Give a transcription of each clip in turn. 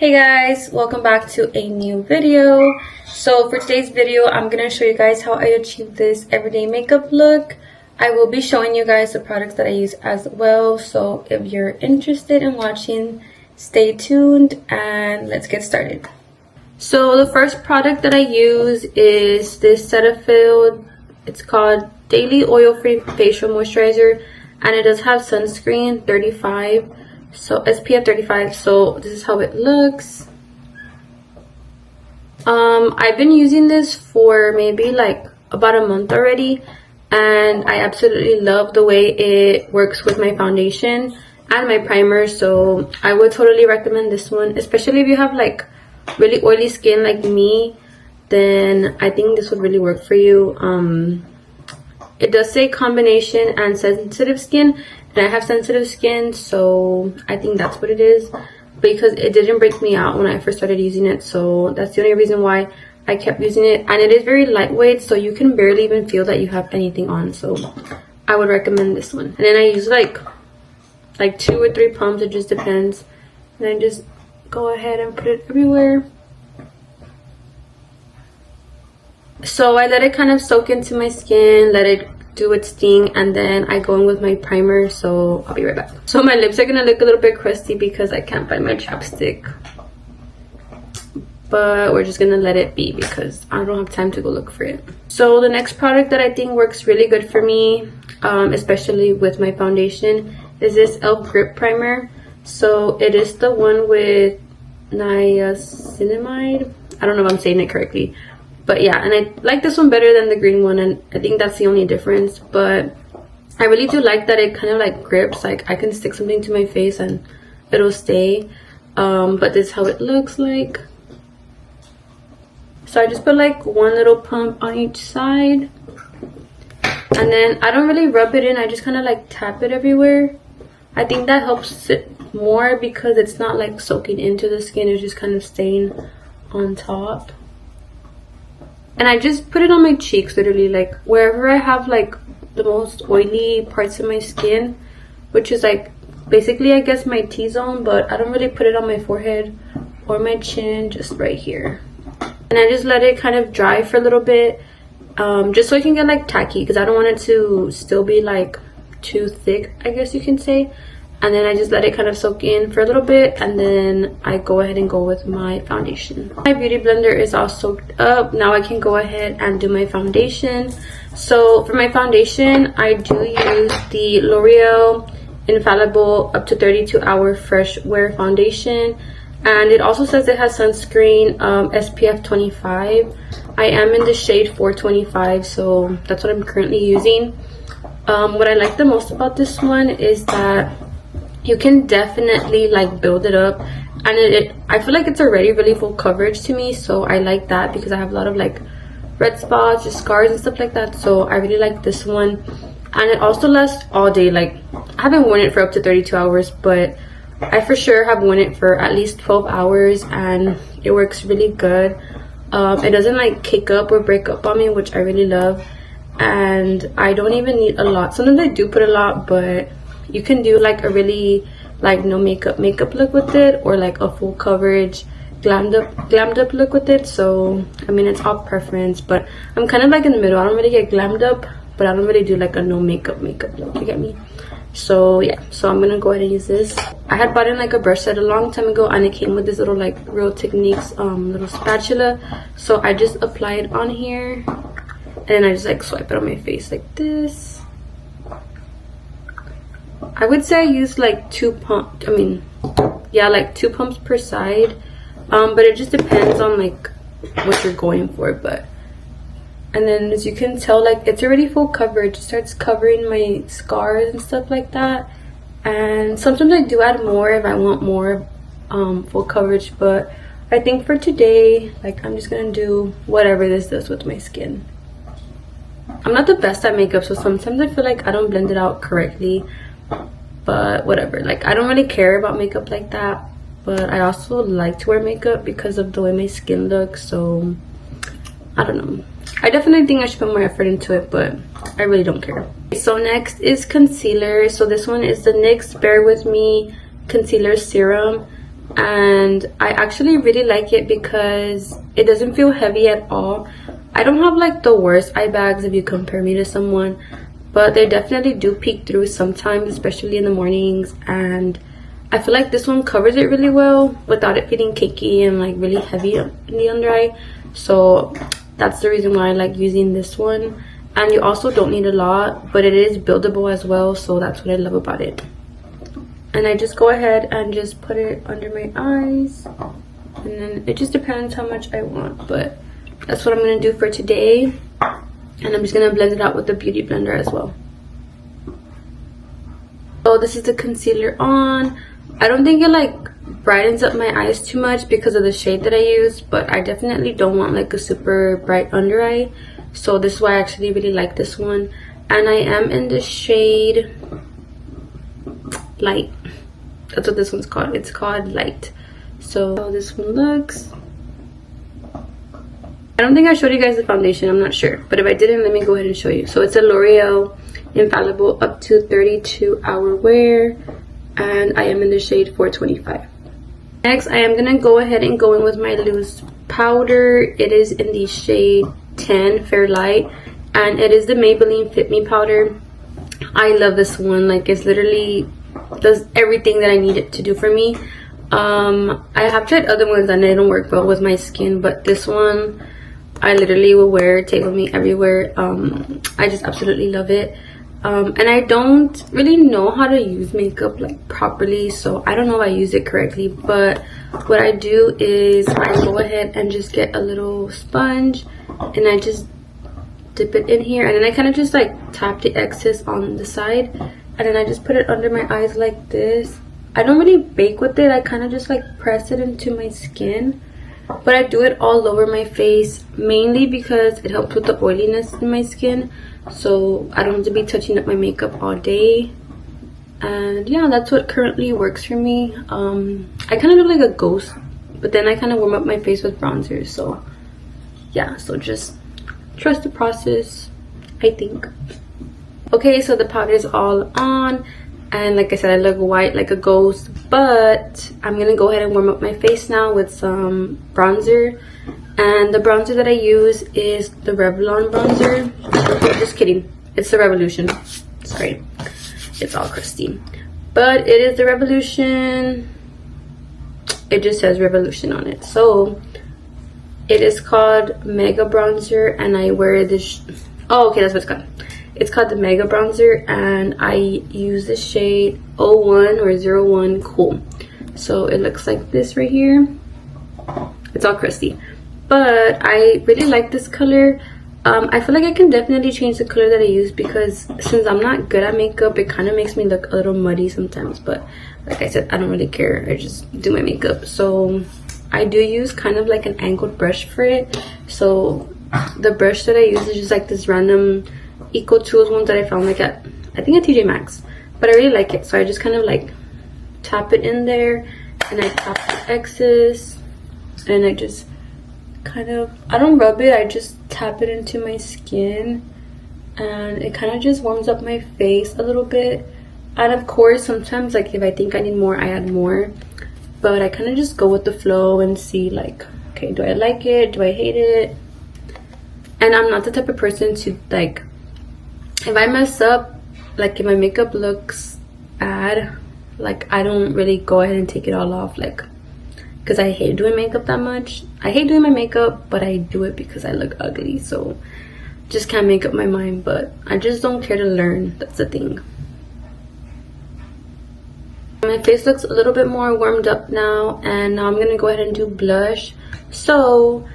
Hey guys, welcome back to a new video. So for today's video, I'm gonna show you guys how I achieve this everyday makeup look. I will be showing you guys the products that I use as well. So if you're interested in watching, stay tuned and let's get started. So the first product that I use is this Cetaphil. It's called Daily Oil-Free Facial Moisturizer, and it does have sunscreen 35. So SPF 35. So this is how it looks. I've been using this for maybe like about a month already, and I absolutely love the way it works with my foundation and my primer. So I would totally recommend this one, especially if you have like really oily skin like me. Then I think this would really work for you. It does say combination and sensitive skin, and I have sensitive skin, so I think that's what it is, because it didn't break me out when I first started using it. So that's the only reason why I kept using it. And it is very lightweight, so you can barely even feel that you have anything on. So I would recommend this one. And then I use like 2 or 3 pumps, it just depends. And then just go ahead and put it everywhere. So I let it kind of soak into my skin, let it do its thing, and then I go in with my primer. So I'll be right back. So my lips are gonna look a little bit crusty because I can't find my chapstick, but we're just gonna let it be because I don't have time to go look for it. So the next product that I think works really good for me, especially with my foundation, is this e.l.f. Grip Primer. So it is the one with niacinamide. I don't know if I'm saying it correctly, but yeah, and I like this one better than the green one, and I think that's the only difference. But I really do like that it kind of like grips, like I can stick something to my face and it'll stay. But this is how it looks like. So I just put like 1 little pump on each side, and then I don't really rub it in, I just kind of like tap it everywhere. I think that helps it more because it's not like soaking into the skin, it's just kind of staying on top. And I just put it on my cheeks, literally, like wherever I have like the most oily parts of my skin, which is like basically I guess my T-zone, but I don't really put it on my forehead or my chin, just right here. And I just let it kind of dry for a little bit, just so it can get like tacky, because I don't want it to still be like too thick, I guess you can say. And then I just let it kind of soak in for a little bit, and then I go ahead and go with my foundation. My beauty blender is all soaked up. Now I can go ahead and do my foundation. So for my foundation, I do use the L'Oreal Infallible up to 32-hour fresh wear foundation, and it also says it has sunscreen SPF 25. I am in the shade 425, so that's what I'm currently using. What I like the most about this one is that you can definitely like build it up, and I feel like it's already really full coverage to me, so I like that because I have a lot of like red spots, just scars and stuff like that. So I really like this one, and it also lasts all day. Like I haven't worn it for up to 32 hours, but I for sure have worn it for at least 12 hours, and it works really good. It doesn't like kick up or break up on me, which I really love, and I don't even need a lot. Sometimes I do put a lot, but you can do like a really like no makeup look with it, or like a full coverage glammed up look with it. So I mean, it's all preference, but I'm kind of like in the middle. I don't really get glammed up, but I don't really do like a no makeup look, you get me? So yeah, so I'm gonna go ahead and use this. I had bought in like a brush set a long time ago, and it came with this little like Real Techniques little spatula. So I just apply it on here, and then I just like swipe it on my face like this. I would say I use like 2 pumps. I mean, yeah, like 2 pumps per side. But it just depends on like what you're going for. But and then as you can tell, like it's already full coverage. It starts covering my scars and stuff like that. And sometimes I do add more if I want more full coverage. But I think for today, like I'm just gonna do whatever this does with my skin. I'm not the best at makeup, so sometimes I feel like I don't blend it out correctly. But whatever, like I don't really care about makeup like that, but I also like to wear makeup because of the way my skin looks. So I don't know, I definitely think I should put more effort into it, but I really don't care. So next is concealer. So this one is the NYX Bare With Me Concealer Serum. and I actually really like it because it doesn't feel heavy at all. I don't have like the worst eye bags if you compare me to someone, but they definitely do peek through sometimes, especially in the mornings, and I feel like this one covers it really well without it feeling cakey and like really heavy in the under eye. So that's the reason why I like using this one. And you also don't need a lot, but it is buildable as well, so that's what I love about it. And I just go ahead and just put it under my eyes, and then it just depends how much I want, but that's what I'm gonna do for today. And I'm just gonna blend it out with the beauty blender as well. So this is the concealer on. I don't think it like brightens up my eyes too much because of the shade that I use, but I definitely don't want like a super bright under eye. So this is why I actually really like this one. And I am in the shade Light. That's what this one's called. It's called Light. So how this one looks. I don't think I showed you guys the foundation, I'm not sure, but if I didn't, let me go ahead and show you. So it's a L'Oreal Infallible up to 32-hour wear, and I am in the shade 425. Next, I am gonna go ahead and go in with my loose powder. It is in the shade 10 Fair Light, and it is the Maybelline Fit Me powder. I love this one. Like, it's literally does everything that I need it to do for me. I have tried other ones and they don't work well with my skin, but this one I literally will wear it, take with me everywhere. I just absolutely love it. And I don't really know how to use makeup like properly, so I don't know if I use it correctly, but what I do is I go ahead and just get a little sponge and I just dip it in here, and then I kind of just like tap the excess on the side, and then I just put it under my eyes like this. I don't really bake with it, I kind of just like press it into my skin, but I do it all over my face mainly because it helps with the oiliness in my skin, so I don't have to be touching up my makeup all day. And yeah, that's what currently works for me. I kind of look like a ghost, but then I kind of warm up my face with bronzer, so yeah, so just trust the process, I think. Okay, so the powder is all on, and like I said, I look white like a ghost, but I'm gonna go ahead and warm up my face now with some bronzer. And the bronzer that I use is the Revlon bronzer. Just kidding, it's the Revolution. Sorry, it's all crusty, but it is the Revolution. It just says Revolution on it. So it is called Mega Bronzer, and I wear this. Oh, okay, that's what it's called. It's called the Mega Bronzer, and I use the shade 01 or 01 Cool. So it looks like this right here. It's all crusty, but I really like this color. I feel like I can definitely change the color that I use because since I'm not good at makeup, it kind of makes me look a little muddy sometimes. But like I said, I don't really care. I just do my makeup. So I do use kind of like an angled brush for it. So the brush that I use is just like this random Eco Tools one that I found like at, I think at TJ Maxx, but I really like it. So I just kind of like tap it in there, and I tap the excess, and I just kind of, I don't rub it, I just tap it into my skin, and it kind of just warms up my face a little bit. And of course, sometimes like if I think I need more, I add more, but I kind of just go with the flow and see like, okay, do I like it, do I hate it? And I'm not the type of person to like, if I mess up, like if my makeup looks bad, like I don't really go ahead and take it all off, like, because I hate doing makeup that much. I hate doing my makeup, but I do it because I look ugly, so just can't make up my mind. But I just don't care to learn, that's the thing. My face looks a little bit more warmed up now, and now I'm gonna go ahead and do blush. So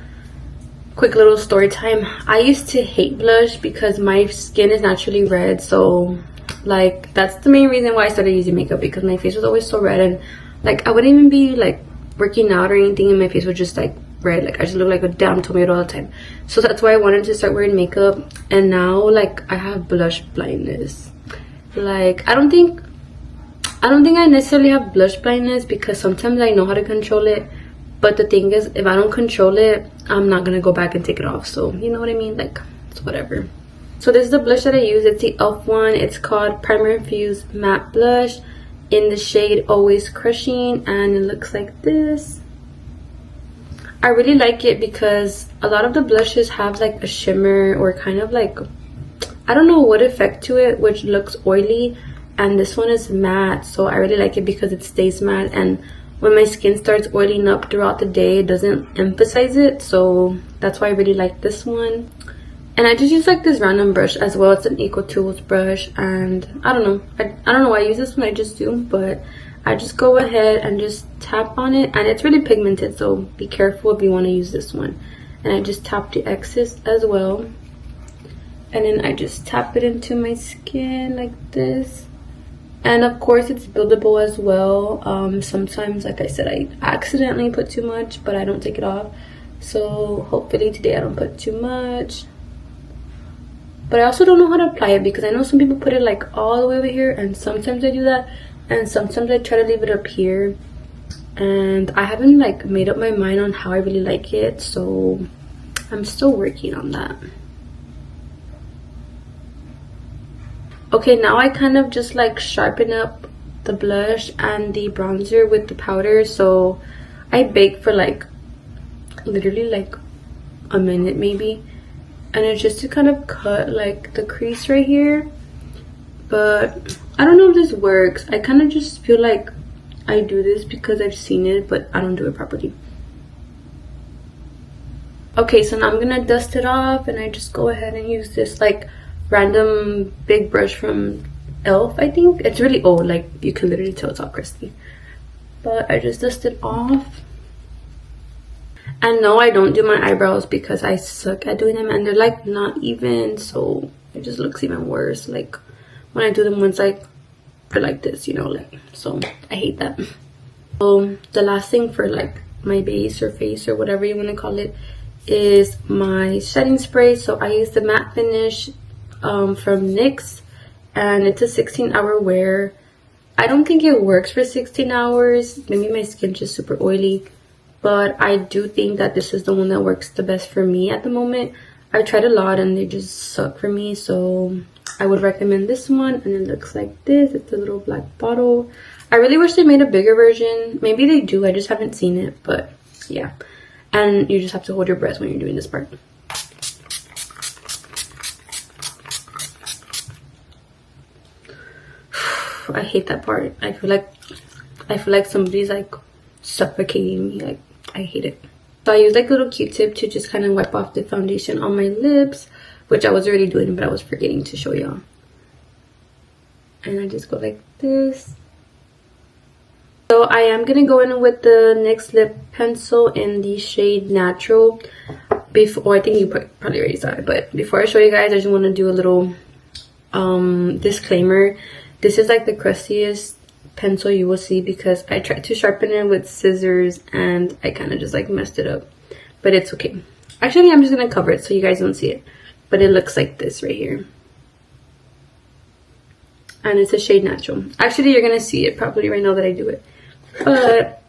quick little story time. I used to hate blush because my skin is naturally red, so like that's the main reason why I started using makeup, because my face was always so red, and like I wouldn't even be like working out or anything and my face was just like red, like I just look like a damn tomato all the time. So that's why I wanted to start wearing makeup, and now like I have blush blindness. Like I don't think I necessarily have blush blindness because sometimes I know how to control it, but the thing is, if I don't control it, I'm not gonna go back and take it off. So you know what I mean, like it's whatever. So this is the blush that I use. It's the e.l.f. one. It's called Primer Infused Matte Blush, in the shade Always Crushing, and it looks like this. I really like it because a lot of the blushes have like a shimmer or kind of like, I don't know what effect to it, which looks oily, and this one is matte, so I really like it because it stays matte, and when my skin starts oiling up throughout the day, it doesn't emphasize it, so that's why I really like this one. And I just use like this random brush as well. It's an Eco Tools brush, and I don't know. I don't know why I use this one. I just do, but I just go ahead and just tap on it, and it's really pigmented, so be careful if you want to use this one. And I just tap the excess as well, and then I just tap it into my skin like this. And of course it's buildable as well. Sometimes, like I said, I accidentally put too much, but I don't take it off, so hopefully today I don't put too much. But I also don't know how to apply it, because I know some people put it like all the way over here, and sometimes I do that, and sometimes I try to leave it up here, and I haven't like made up my mind on how I really like it, so I'm still working on that. Okay, now I kind of just like sharpen up the blush and the bronzer with the powder, so I bake for like literally like a minute maybe, and it's just to kind of cut like the crease right here. But I don't know if this works. I kind of just feel like I do this because I've seen it, but I don't do it properly. Okay, so now I'm gonna dust it off, and I just go ahead and use this like random big brush from Elf. I think it's really old, like you can literally tell it's all crusty, but I just dust it off. And no, I don't do my eyebrows because I suck at doing them, and they're like not even, so it just looks even worse. Like when I do them once, like they're like this, you know, like, so I hate that. So the last thing for like my base or face or whatever you want to call it is my setting spray. So I use the matte finish from NYX, and it's a 16-hour wear. I don't think it works for 16 hours. Maybe my skin's just super oily, but I do think that this is the one that works the best for me at the moment. I've tried a lot and they just suck for me, so I would recommend this one. And it looks like this. It's a little black bottle. I really wish they made a bigger version. Maybe they do, I just haven't seen it, but yeah. And you just have to hold your breath when you're doing this part. I hate that part. I feel like somebody's like suffocating me. Like, I hate it. So I use like a little Q-tip to just kind of wipe off the foundation on my lips, which I was already doing, but I was forgetting to show y'all. And I just go like this. So I am gonna go in with the NYX lip pencil in the shade Natural. Before, I think you probably already saw it, but before I show you guys, I just want to do a little disclaimer. This is like the crustiest pencil you will see because I tried to sharpen it with scissors and I kind of just like messed it up, but it's okay. Actually, I'm just gonna cover it so you guys don't see it, but it looks like this right here, and it's a shade Natural. Actually, you're gonna see it probably right now that I do it, but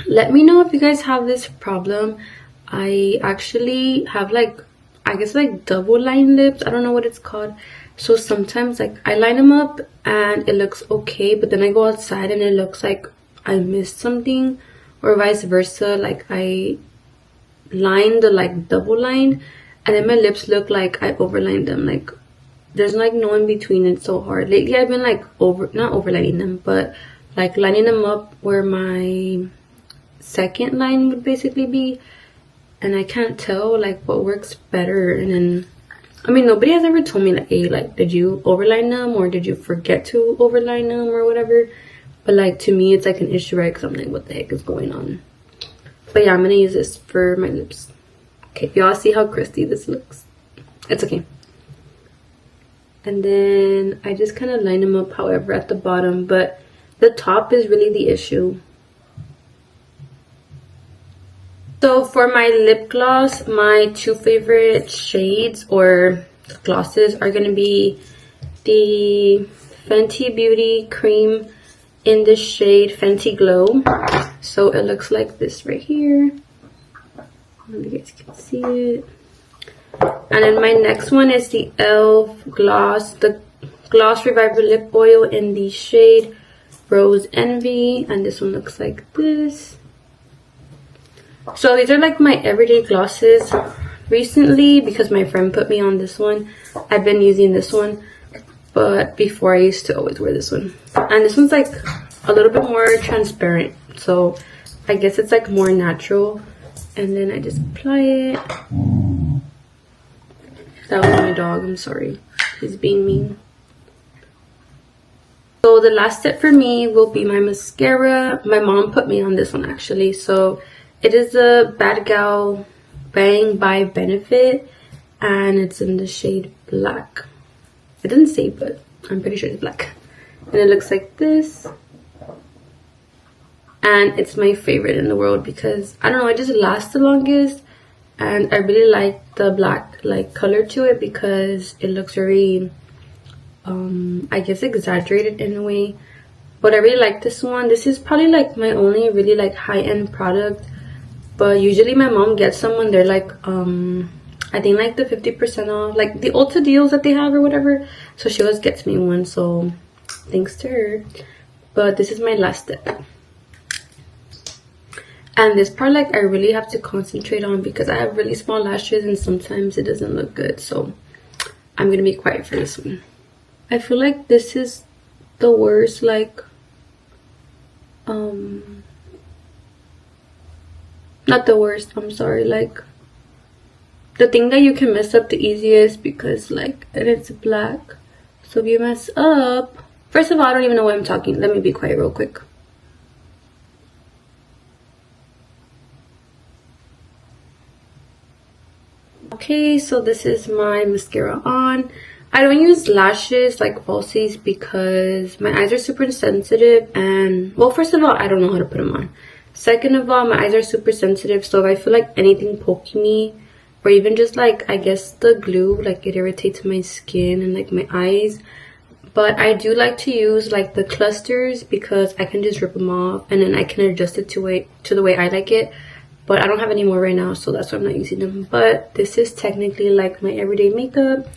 let me know if you guys have this problem. I actually have like, I guess like double line lips. I don't know what it's called. So sometimes like I line them up and it looks okay, but then I go outside and it looks like I missed something, or vice versa. Like I line the like double line and then my lips look like I overlined them. Like there's like no in between. It's so hard. Lately I've been like not overlining them, but like lining them up where my second line would basically be, and I can't tell like what works better. And then I mean, nobody has ever told me like, hey, like, did you overline them or did you forget to overline them or whatever? But like, to me, it's like an issue, right? Because I'm like, what the heck is going on? But yeah, I'm gonna use this for my lips. Okay, y'all see how crusty this looks? It's okay. And then I just kind of line them up, however, at the bottom, but the top is really the issue. So for my lip gloss, my two favorite shades or glosses are going to be the Fenty Beauty Cream in the shade Fenty Glow. So it looks like this right here. I don't know if you guys can see it. And then my next one is the e.l.f. gloss, the Gloss Reviver Lip Oil in the shade Rose Envy, and this one looks like this. So these are like my everyday glosses. Recently, because my friend put me on this one, I've been using this one, but before I used to always wear this one. And this one's like a little bit more transparent, so I guess it's like more natural. And then I just apply it. That was my dog, I'm sorry, he's being mean. So the last step for me will be my mascara. My mom put me on this one actually. So it is the Bad Gal Bang by Benefit, and it's in the shade black. It didn't say, but I'm pretty sure it's black. And it looks like this. And it's my favorite in the world because, I don't know, it just lasts the longest. And I really like the black like color to it because it looks very, I guess, exaggerated in a way. But I really like this one. This is probably like my only really like high-end product. But usually my mom gets some when they're like, I think like the 50% off, like the Ulta deals that they have or whatever. So she always gets me one, so thanks to her. But this is my last step. And this part, like, I really have to concentrate on because I have really small lashes and sometimes it doesn't look good. So I'm going to be quiet for this one. I feel like this is the worst, like, not the worst, I'm sorry, like the thing that you can mess up the easiest because like, and it's black. So if you mess up, first of all, I don't even know why I'm talking. Let me be quiet real quick. Okay, so this is my mascara on. I don't use lashes like falsies because my eyes are super sensitive, and well, first of all, I don't know how to put them on. Second of all, my eyes are super sensitive, so if I feel like anything poking me, or even just like, I guess the glue, like it irritates my skin and like my eyes. But I do like to use like the clusters because I can just rip them off and then I can adjust it to the way I like it. But I don't have any more right now, so that's why I'm not using them. But this is technically like my everyday makeup.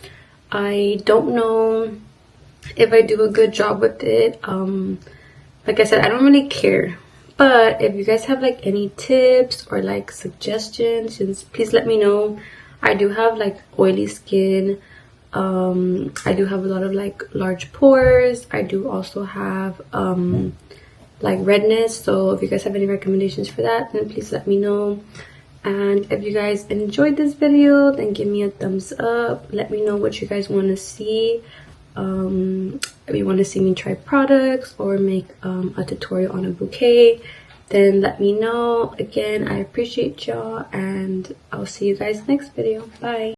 I don't know if I do a good job with it. Like I said, I don't really care. But if you guys have like any tips or like suggestions, just please let me know. I do have like oily skin. I do have a lot of like large pores. I do also have like redness. So if you guys have any recommendations for that, then please let me know. And if you guys enjoyed this video, then give me a thumbs up. Let me know what you guys want to see. If you want to see me try products or make a tutorial on a bouquet, then let me know. Again, I appreciate y'all, and I'll see you guys next video. Bye.